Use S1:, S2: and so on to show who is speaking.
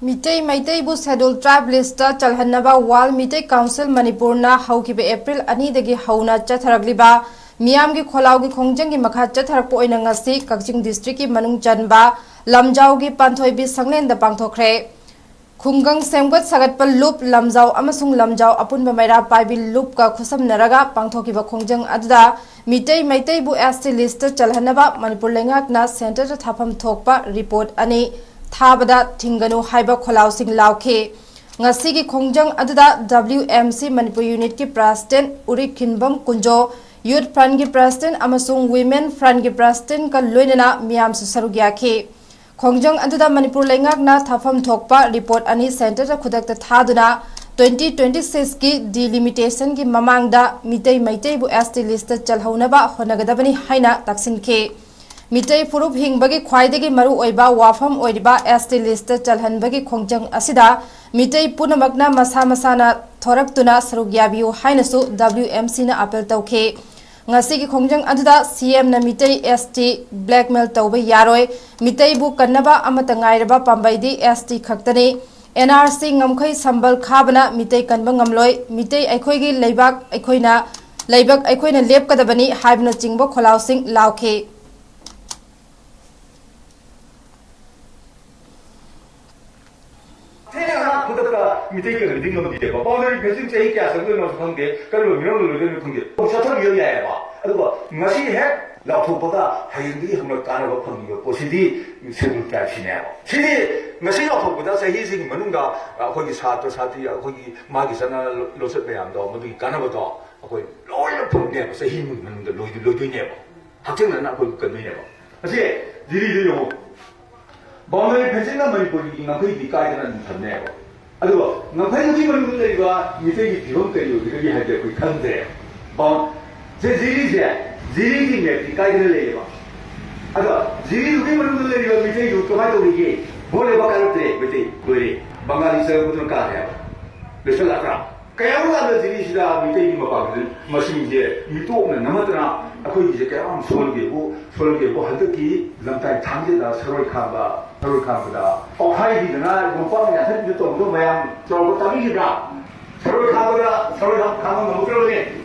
S1: Mitei Maitai bu scheduled tribe list chalhanaba wal Mitei Council Manipur na haukiba April ani dagi hauna chatharagliba miyam gi kholau gi khongjang gi makha chatharakpo oina ngasi Kakching district ki manung chanba lamjau gi panthoi bi sanglen da pangthokre khungang semgat sagatpal loop lamjau amasung lamjau apunba maira paibi loop ka khusam naraga pangthokiba khongjang aduda Mitei Maitai bu ST list chalhanaba Manipur lengak na center ta thapam thokpa report ani Thabada Tinganu Haiba Kholausing Lauke Ngasigi Khongjang Aduda WMC Manipur Unit ki President Uri Kinbam Kunjo Youth Front ki President Amasung Women Front ki President ka loinana miyam susarugya ke Khongjang Aduda Manipur lengak na thafam thokpa report ani center ta khudakta thaduna 2026 ki delimitation ki mamangda Mitei Maitai bu ST list chalhaunaba honagadabani haina taksin ke Mitei Furup Hingbagi Khwaidagi Maru Oiba Wafam Oiba ST list Chalhanbagi Khongjang Asida Mitei Punamakna Masa Masana Thoraktuna Sarugyabiu Hainasu WMC na apel tauke Ngasigi Khongjang Aduda CM na Mitei ST blackmail tauba yaroi Mitei bu kannaba amata ngairaba pambaidi ST khaktani NRC ngamkhai sambal khabana Mitei kanba ngamloi Mitei aikhoigi leibak aikoina lepkadabani haibna chingbo kholausing lauke
S2: Mitei ke riding ngam di ba boundary basic chahi kya sang no sang de kal lo miro lo de thung de sa thar yo ya ba adu ba ngasi he la thu ba da hayin di hum ka na ba phang yo po si di schedule ka chi ne ba si di ngasi la thu ba da sahi sing manung da khoi gi sa to sa ti khoi gi ma gi sana lo sat ba yam do ma bi ka na ba do khoi loi lo phang ne ba sahi mu manung da lo de ne ba hak chang na khoi ka ne ba asi di di yo boundary basic na mai po gi ngam khoi di ka na tham ne ba aduh, ngapain sih mereka ni juga Mitei diom kaya itu dia ada kau kandre, bang, jadi ni mereka kaya ni lagi bang. Aduh, jadi tu mereka ni juga Mitei itu kemana tu lagi? Boleh bakal tu Mitei, boleh. Bangali saya betul kaya, besar lah. Kaya orang ada jadi sudah Mitei ni apa masih dia, itu orang nama tu na, aku ini kaya orang soal dia bu hal tu ki, lantai tangje dah serai kaba. Terus dah. Oh hai di mana, rupa ni asal itu tu mayang, kalau kami juga. Terus kamu dah, terus kamu mungkin ni.